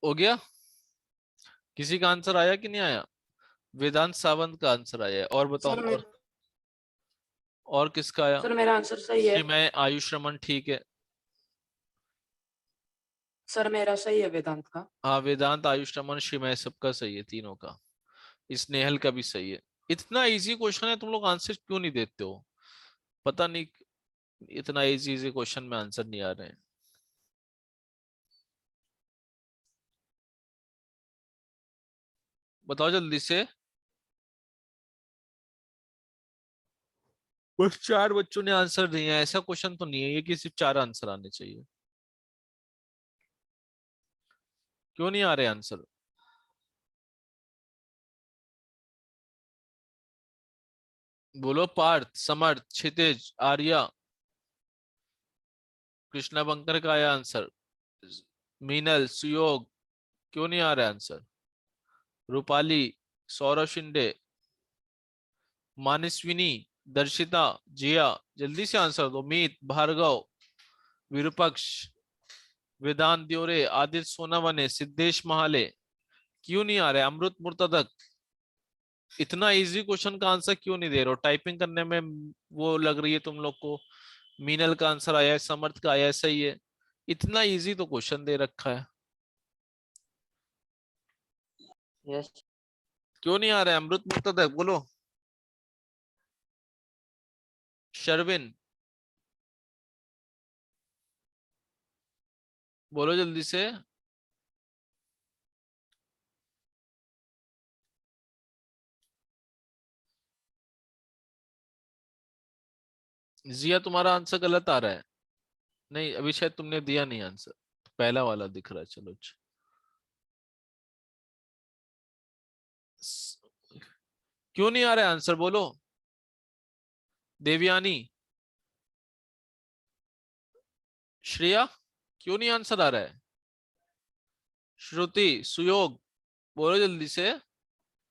हो गया? किसी का आंसर आया कि नहीं आया? वेदांत सावंत का आंसर आया है, और बताओ। सर और किसका आया? सर मेरा आंसर सही है। मैं आयुष रमन, ठीक है। सर मेरा सही है वेदांत का। हाँ, वेदांत, आयुष रमन, शिमय, सबका सही है, तीनों का। स्नेहल का भी सही है। इतना इजी क्वेश्चन है, तुम लोग आंसर क्यों नहीं देते हो? पता नहीं, इतना इजी इजी क्वेश्चन में आंसर नहीं आ रहे हैं। बताओ जल्दी से। बस 4 बच्चों ने आंसर दिए हैं, ऐसा क्वेश्चन तो नहीं है ये कि सिर्फ 4 आंसर आने चाहिए। क्यों नहीं आ रहे आंसर? बोलो। पार्थ, समर्थ, क्षितिज, आर्या, कृष्णा बंकर का आया आंसर। मीनल, सुयोग, क्यों नहीं आ रहा आंसर? रूपाली, सौरभ शिंदे, मानस्विनी, दर्शिता, जिया, जल्दी से आंसर दो। मीत, भार्गव, विरूपक्ष, वेदांत द्योरे, आदित्य सोनावने, सिद्धेश महाले, क्यों नहीं आ रहे? अमृत मुर्तदक, इतना इजी क्वेश्चन का आंसर क्यों नहीं दे रहे हो? टाइपिंग करने में वो लग रही है तुम लोग को। मीनल का आंसर आया है, समर्थ का आया है, सही है। इतना इजी तो क्वेश्चन दे रखा है, यस। क्यों नहीं आ रहा है? अमृत मुर्तदक बोलो। शर्विन, बोलो जल्दी से। जिया, तुम्हारा आंसर गलत आ रहा है। नहीं, अभी शायद तुमने दिया नहीं आंसर, पहला वाला दिख रहा है। चलो अच्छा। क्यों नहीं आ रहा है आंसर बोलो। देवयानी, श्रेया, क्यों नहीं आंसर आ रहा है? श्रुति, सुयोग, बोलो जल्दी से।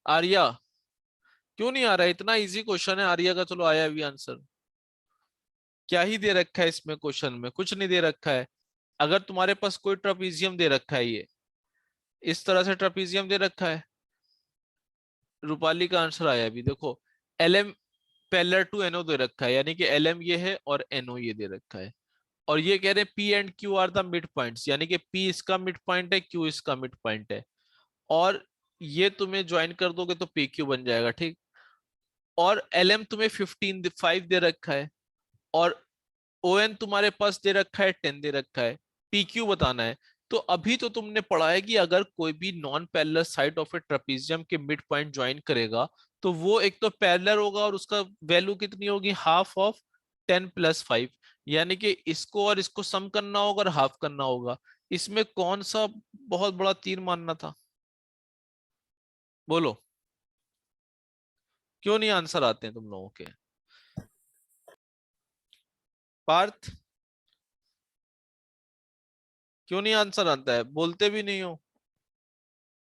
आर्या, क्यों नहीं आ रहा है? इतना इजी क्वेश्चन है आर्या का। चलो आया भी आंसर। क्या ही दे रखा है इसमें? क्वेश्चन में कुछ नहीं दे रखा है। अगर तुम्हारे पास कोई ट्रापीजियम दे रखा है, ये इस तरह से ट्रापीजियम दे रखा है। रूपाली का आंसर आया भी, देखो। एल पैरेलल टू एनओ दे रखा है, यानी कि एल ये है और एनओ ये दे रखा है। और ये कह रहे हैं P and Q R the mid points, यानी कि पी इसका मिड पॉइंट है, क्यू इसका मिड पॉइंट है। और ये तुम्हें ज्वाइन कर दोगे तो पी क्यू बन जाएगा, ठीक। और एल एम तुम्हें 5 दे रखा है, और ओ एन तुम्हारे पास दे रखा है 10 दे रखा है। पी क्यू बताना है। तो अभी तो तुमने पढ़ा है कि अगर कोई भी non parallel side of A trapezium के मिड पॉइंट ज्वाइन करेगा, तो वो एक तो पैरेलल होगा, और उसका वैल्यू कितनी होगी? Half of 10 + 5। यानी कि इसको और इसको सम करना होगा और हाफ करना होगा। इसमें कौन सा बहुत बड़ा तीर मानना था? बोलो। क्यों नहीं आंसर आते हैं तुम लोगों के? पार्थ, क्यों नहीं आंसर आता है? बोलते भी नहीं हो।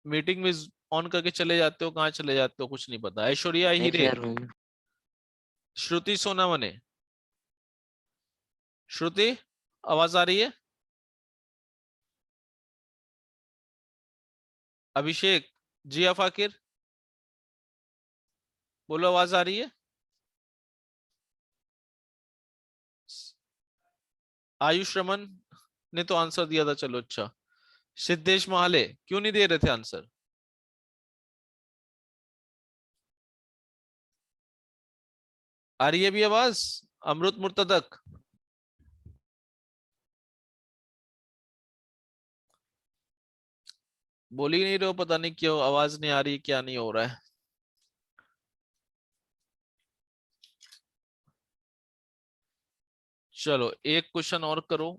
मीटिंग में ऑन करके चले जाते हो, कहाँ चले जाते हो कुछ नहीं पता। ऐश्वर्या नहीं हीरे, सर हूँ। श्रुति सोनावने, श्रुति आवाज आ रही है? अभिषेक, जिया फाकिर, बोलो आवाज आ रही है? आयुष रमन ने तो आंसर दिया था, चलो अच्छा। सिद्धेश महाले क्यों नहीं दे रहे थे आंसर? आ रही है भी आवाज? अमृत मुर्तदक, बोल ही नहीं रहे हो, पता नहीं क्यों आवाज नहीं आ रही, क्या नहीं हो रहा है। चलो एक क्वेश्चन और करो।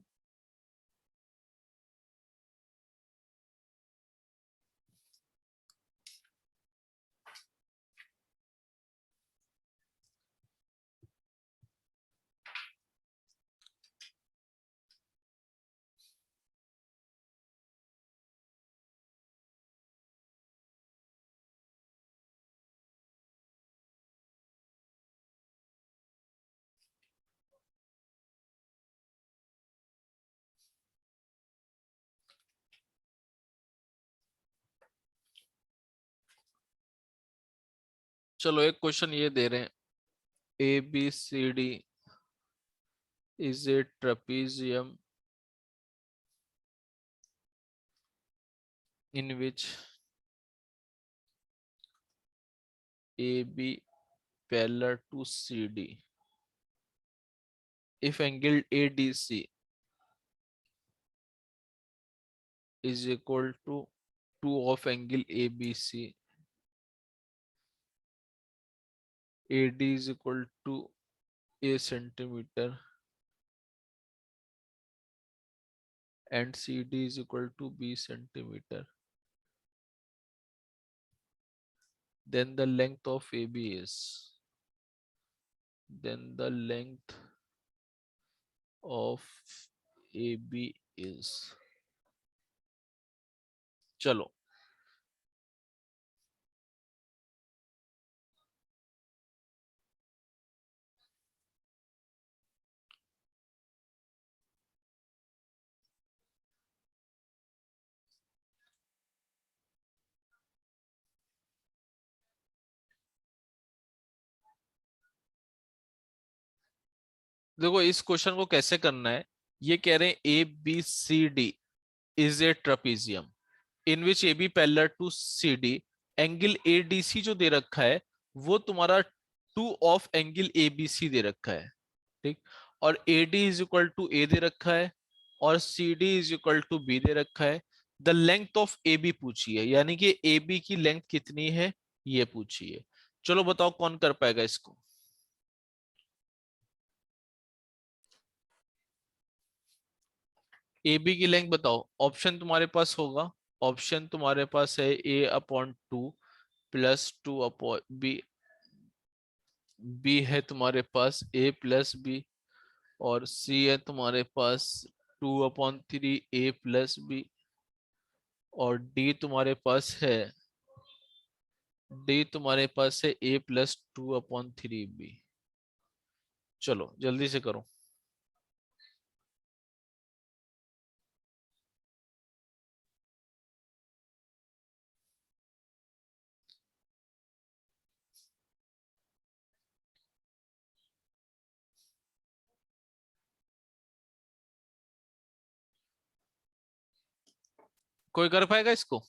चलो एक क्वेश्चन ये दे रहे हैं, A B C D is a trapezium in which AB parallel to CD if angle ADC is equal to 2 of angle ABC, AD is equal to A centimeter and CD is equal to B centimeter, then the length of AB is, then the length of AB is, चलो देखो इस question को कैसे करना है। ये कह रहे हैं A B C D is a trapezium in which A B parallel to C D, angle A D C जो दे रखा है वो तुम्हारा 2 of angle A B C दे रखा है, ठीक। और A D is equal to A दे रखा है और C D is equal to B दे रखा है। The length of A B पूछी है, यानी कि ए बी की लेंथ कितनी है ये पूछी है। चलो बताओ कौन कर पाएगा इसको? ए बी की लेंथ बताओ। ऑप्शन तुम्हारे पास होगा, ऑप्शन तुम्हारे पास है A upon 2 plus 2 upon B, B है तुम्हारे पास ए प्लस बी, और सी है तुम्हारे पास 2/3 ए प्लस बी, और डी तुम्हारे पास है, डी तुम्हारे पास है ए प्लस 2/3 बी। चलो जल्दी से करो। कोई कर पाएगा इसको?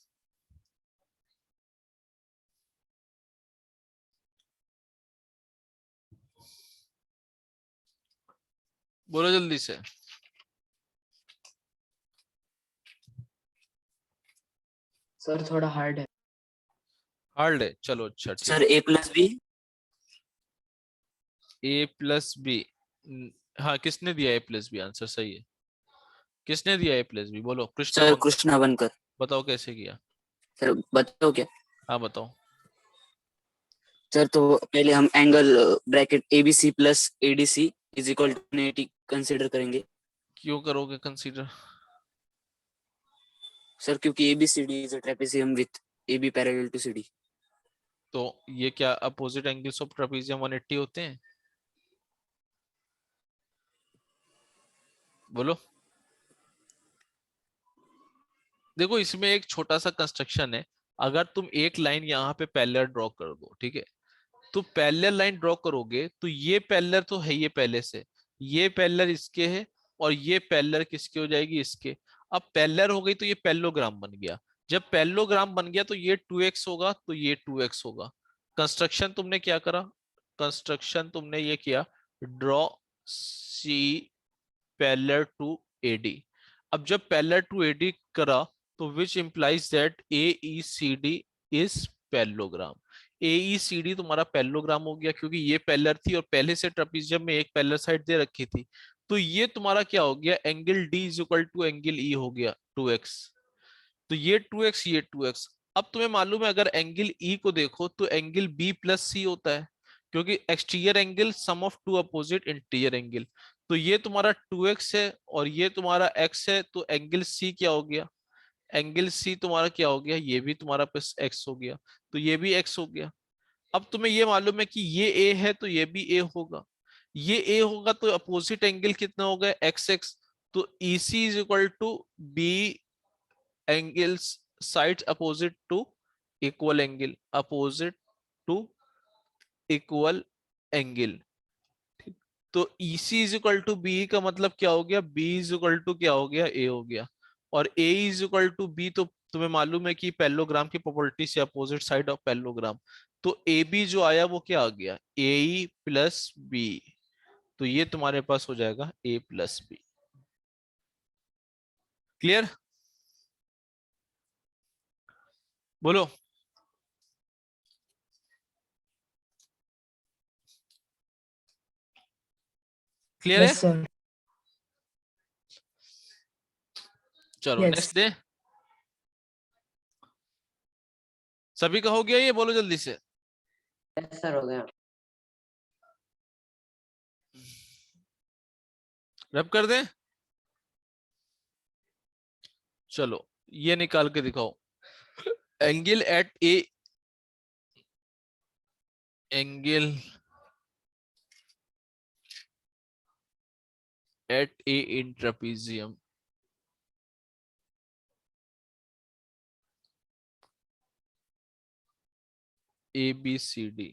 बोलो जल्दी से। सर थोड़ा हार्ड है। हार्ड है, चलो अच्छा ठीक। सर ए प्लस बी। ए प्लस बी, हाँ किसने दिया ए प्लस बी? आंसर सही है। किसने दिया ए प्लस बी? बोलो। कृष्णा सर बनकर। कृष्णा बनकर। बताओ कैसे किया? सर बताओ क्या? हाँ बताओ। सर तो पहले हम angle bracket ABC plus ADC is equal to 180 consider करेंगे। क्यों करोगे कंसीडर? सर क्योंकि ABCD is a trapezium with AB parallel to CD. तो ये क्या अपोजिट एंगल्स ऑफ ट्रेपेजियम 180 होते हैं? बोलो। देखो इसमें एक छोटा सा कंस्ट्रक्शन है। अगर तुम एक लाइन यहाँ पे पैरेलल ड्रॉ कर दो, ठीक है, तो पैरेलल लाइन ड्रॉ करोगे तो ये पैरेलल तो है ये पहले से, ये पैरेलल इसके है, और ये पैरेलल किसके हो जाएगी, इसके। अब पैरेलल हो गई तो ये पैरेललोग्राम बन गया। जब पैरेललोग्राम बन गया तो ये 2x होगा, तो ये 2x होगा। कंस्ट्रक्शन तुमने क्या करा, कंस्ट्रक्शन तुमने ये किया, draw C parallel to AD। अब जब पैरेलल टू AD करा तो which implies that AECD is parallelogram. AECD तुम्हारा पैरेललोग्राम हो गया, क्योंकि ये पैरेलल थी और पहले से ट्रापेजियम में एक पैरेलल साइड दे रखी थी। तो ये तुम्हारा क्या हो गया, angle D is equal to angle E हो गया 2x। तो ये 2x ये 2x। अब तुम्हें मालूम है अगर एंगल E को देखो तो एंगल B प्लस C होता है, क्योंकि exterior angle sum of two opposite interior angle. तो ये तुम्हारा 2x है और ये तुम्हारा x है, तो एंगल C क्या हो गया, एंगल C तुम्हारा क्या हो गया, ये भी तुम्हारा प्लस x हो गया, तो ये भी x हो गया। अब तुम्हें ये मालूम है कि ये A है तो ये भी A होगा, ये A होगा तो अपोजिट एंगल कितना होगा, XX। तो EC is equal to B angles sides opposite to equal angle, opposite to equal angle. तो EC is equal to B का मतलब क्या हो गया, B इज इक्वल टू क्या हो गया, A हो गया। और A is equal to B, तो तुम्हें मालूम है कि पैरेललोग्राम की प्रॉपर्टी से अपोजिट साइड ऑफ पैरेललोग्राम। तो AB जो आया वो क्या आ गया, AE प्लस B। तो ये तुम्हारे पास हो जाएगा A प्लस B। क्लियर, बोलो। क्लियर है, यस सर। चलो Yes. Next day. सभी का हो गया ये, बोलो जल्दी से। सर हो गया। रब कर दें, चलो ये निकाल के दिखाओ। Angle at A, angle at A in trapezium ABCD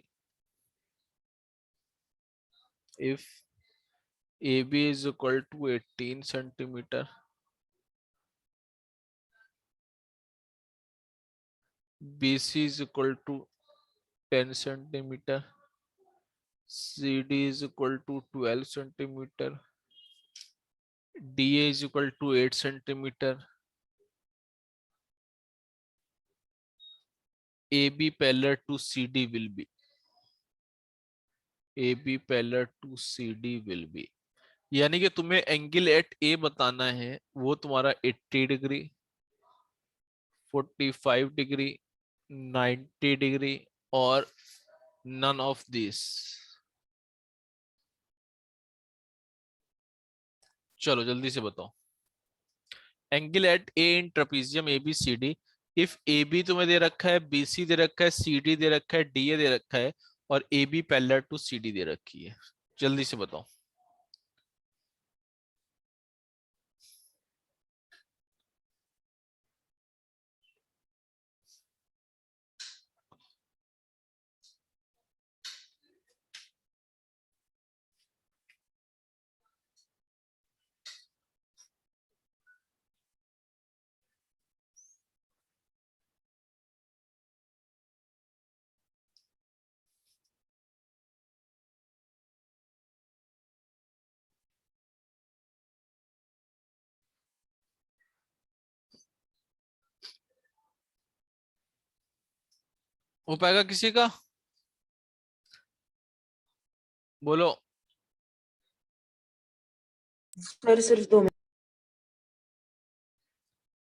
if AB is equal to 18 centimeter, BC is equal to 10 centimeter, CD is equal to 12 centimeter, DA is equal to 8 centimeter, AB parallel to CD will be, AB parallel to CD will be, यानी कि तुम्हें angle at ए बताना है, वो तुम्हारा 80 degree, 45 degree, 90 degree और none of this। चलो जल्दी से बताओ। Angle at A in trapezium ABCD if AB तुम्हें दे रखा है, BC दे रखा है, CD दे रखा है, DA दे रखा है और AB पैरेलल टू CD दे रखी है। जल्दी से बताओ। हो पाएगा किसी का, बोलो। सर सिर्फ 2 minute.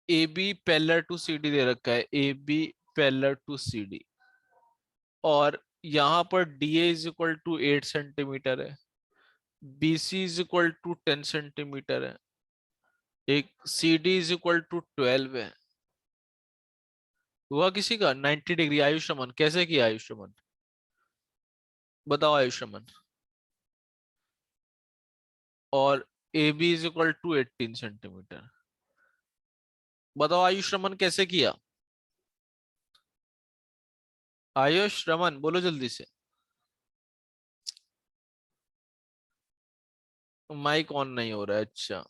AB parallel to CD दे रखा है, AB पैरेलल टू CD, और यहाँ पर DA is equal to 8 centimetre है, BC is equal to 10 centimetre है, एक CD इज इक्वल टू 12 है। हुआ किसी का 90 डिग्री। आयुष रमन कैसे किया, आयुष रमन बताओ, आयुष रमन। और A B is equal to 18 centimetre. बताओ आयुष रमन कैसे किया? आयुष रमन बोलो जल्दी से। माइक ऑन नहीं हो रहा है, अच्छा।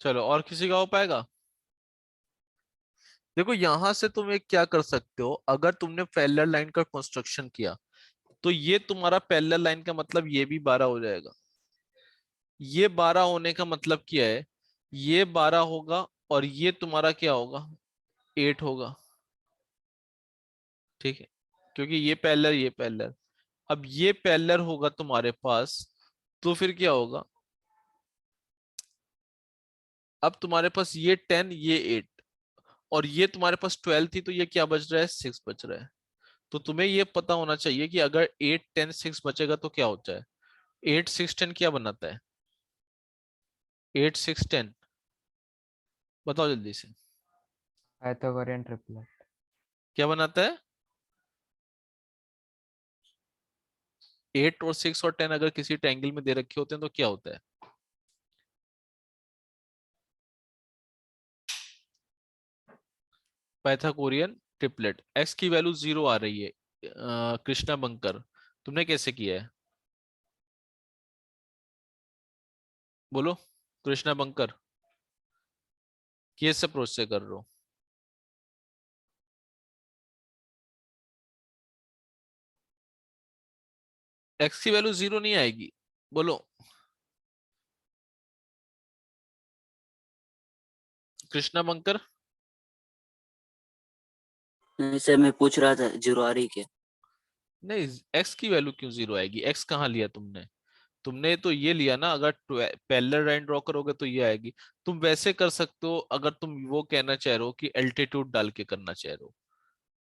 चलो, और किसी का हो पाएगा? देखो यहां से तुम एक क्या कर सकते हो, अगर तुमने पैरेलल लाइन का कंस्ट्रक्शन किया तो ये तुम्हारा पैरेलल लाइन का मतलब ये भी 12 हो जाएगा। ये 12 होने का मतलब क्या है, ये 12 होगा और ये तुम्हारा क्या होगा, 8 होगा, ठीक है, क्योंकि ये पैरेलल ये पैरेलल। अब ये पैरेलल होगा तुम्हारे पास, तो फिर क्या होगा, अब तुम्हारे पास ये 10 ये 8 और ये तुम्हारे पास 12 थी, तो ये क्या बच रहा है, 6 बच रहा है। तो तुम्हें ये पता होना चाहिए कि अगर 8 10 6 बचेगा तो क्या होता है। 8 6 10 क्या बनाता है, 8 6 10 बताओ जल्दी से, पाइथागोरियन ट्रिपलेट। क्या बनाता है। 8 और 6 और 10 अगर किसी ट्रायंगल में दे रखे होते हैं तो क्या होता है। Pythagorean triplet. एक्स की वैल्यू 0 आ रही है। कृष्णा बंकर, तुमने कैसे किया है, बोलो। कृष्णा बंकर, किस अप्रोच से कर रहे हो। एक्स की वैल्यू 0 नहीं आएगी, बोलो। कृष्णा बंकर, नहीं सर, मैं पूछ रहा था 0 आ रही क्या? नहीं, एक्स की वैल्यू क्यों 0 आएगी, एक्स कहाँ लिया तुमने। तुमने तो ये लिया ना, अगर पैरेलल लाइन ड्रॉ करोगे तो ये आएगी। तुम वैसे कर सकते हो, अगर तुम वो कहना चाह रहे हो कि एल्टीट्यूड डाल के करना चाह रहे हो,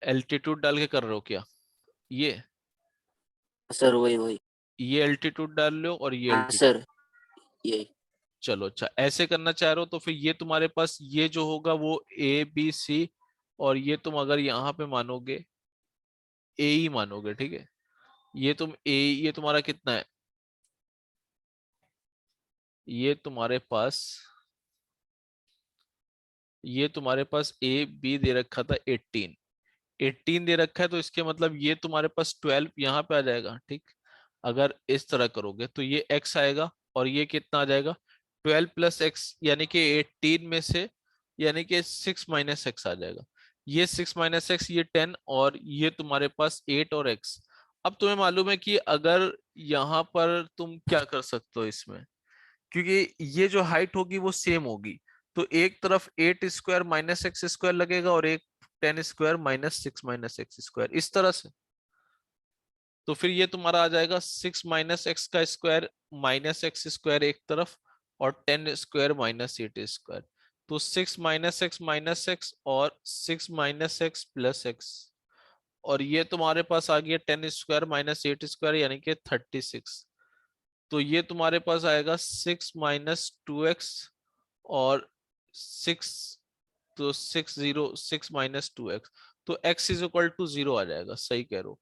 एल्टीट्यूड डाल के कर रहे हो क्या, सर वही वही। ये एल्टीट्यूड डाल लो और ये हाँ एल्टीट्यूड। सर, यही। चलो अच्छा, ऐसे करना चाह रहे हो तो फिर ये तुम्हारे पास ये जो होगा वो ए बी सी, और ये तुम अगर यहाँ पे मानोगे ए ही मानोगे, ठीक है। ये तुम ए, ये तुम्हारा कितना है, ये तुम्हारे पास, ये तुम्हारे पास ए बी दे रखा था 18, 18 दे रखा है, तो इसके मतलब ये तुम्हारे पास 12 यहाँ पे आ जाएगा, ठीक। अगर इस तरह करोगे तो ये x आएगा और ये कितना आ जाएगा, 12 प्लस एक्स, यानी कि 18 में से, यानी कि 6 माइनस एक्स आ जाएगा। ये 6 माइनस एक्स, ये 10 और ये तुम्हारे पास 8 और x। अब तुम्हें मालूम है कि अगर यहाँ पर तुम क्या कर सकते हो इसमें, क्योंकि ये जो हाइट होगी वो सेम होगी, तो एक तरफ 8 स्क्वायर माइनस एक्स स्क्वायर लगेगा और एक 10 square minus 6 minus x square, इस तरह से। तो फिर ये तुम्हारा आ जाएगा 6 माइनस एक्स का स्क्वायर माइनस एक्स स्क्वायर एक तरफ, और 10 स्क्वायर माइनस 8 स्क्वायर। तो 6 माइनस एक्स और 6 माइनस एक्स प्लस एक्स, और ये तुम्हारे पास आ गया 10 स्क्वायर माइनस 8 स्क्वायर, यानी कि 36। तो ये तुम्हारे पास आएगा 6 माइनस 2x और 6, तो 6 माइनस 2x, तो x इज इक्वल टू 0 आ जाएगा, सही कह रहे हो।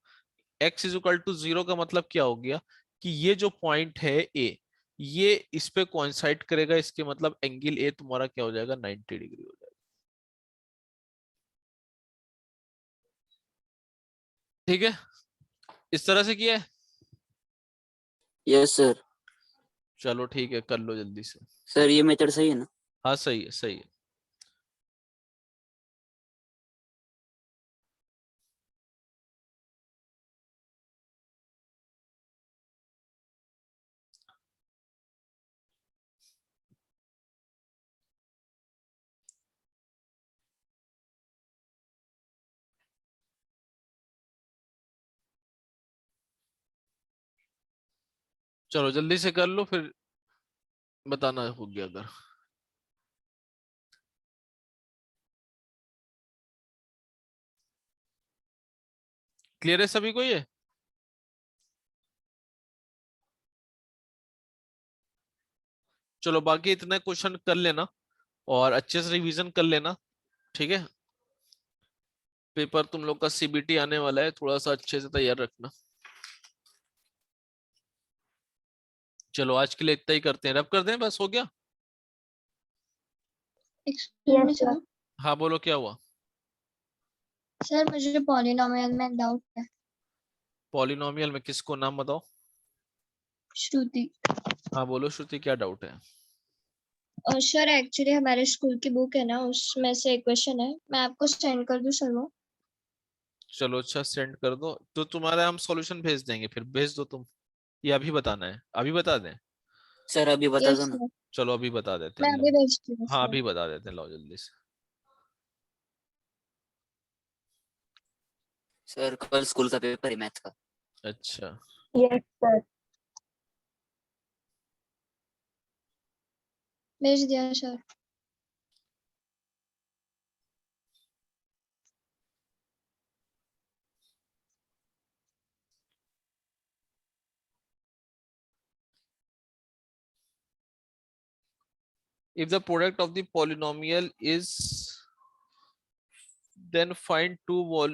x इज इक्वल टू 0 का मतलब क्या हो गया कि ये जो पॉइंट है ए, ये इस पे कोइंसाइड करेगा, इसके मतलब एंगल ए तुम्हारा क्या हो जाएगा, 90 डिग्री हो जाएगा, ठीक है। इस तरह से किया है। Yes sir. चलो ठीक है, कर लो जल्दी से। सर ये मेथड सही है ना? हाँ सही है, सही है। चलो जल्दी से कर लो, फिर बताना हो गया अगर। क्लियर है सभी को ये। चलो बाकी इतने क्वेश्चन कर लेना और अच्छे से रिवीजन कर लेना, ठीक है। पेपर तुम लोग का सीबीटी आने वाला है, थोड़ा सा अच्छे से तैयार रखना। चलो आज के लिए इतना ही करते हैं, रब कर दें, बस हो गया। Excuse me sir. हाँ बोलो क्या हुआ। सर मुझे पॉलिनोमियल में डाउट है। पॉलिनोमियल में किसको, नाम बताओ। श्रुति। हाँ बोलो श्रुति, क्या डाउट है। और सर एक्चुअली हमारे स्कूल की बुक है ना, उसमें से एक क्वेश्चन है, मैं आपको सेंड कर दूं सर वो। चलो अच्छा सेंड कर दो, तो तुम्हारा हम सॉल्यूशन भेज देंगे, फिर भेज दो तुम, या अभी बताना है, अभी बता दें। सर अभी बता यस दो ना। सर, चलो अभी बता देते मैं हैं, अभी लो। भेजती हूँ हाँ सर। अभी बता देते हैं, लो जल्दी से। सर कल स्कूल का पेपर है मैथ का। अच्छा यस सर। भेज दिया sir. if the product of the polynomial is, then find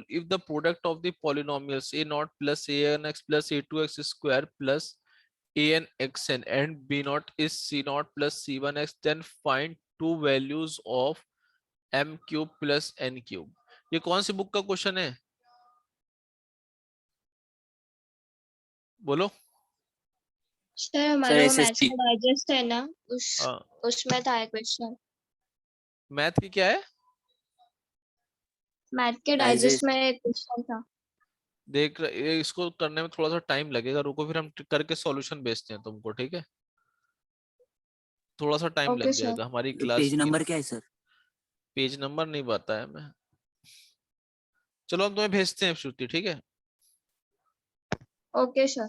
if the product of the polynomials a naught plus an x plus a2x square plus an xn and b naught is c naught plus c1x, then find two values of m cube plus n cube। ये कौन सी book का question है, बोलो। Sir sir हमारा वो maths SST का digest है ना, हाँ उसमें था क्वेश्चन। मैथ की क्या है, मैथ के डाइजेस्ट डाइजेस्ट। में एक क्वेश्चन था। इसको करने में थोड़ा सा टाइम लगेगा, रुको फिर हम करके सॉल्यूशन भेजते हैं तुमको, ठीक है। थोड़ा सा टाइम लग ओके सर। जाएगा, हमारी क्लास पेज की। नंबर क्या है सर? पेज नंबर नहीं पता है मैं, चलो हम तुम्हें भेजते हैं श्रुति, ठीक है। Okay sir.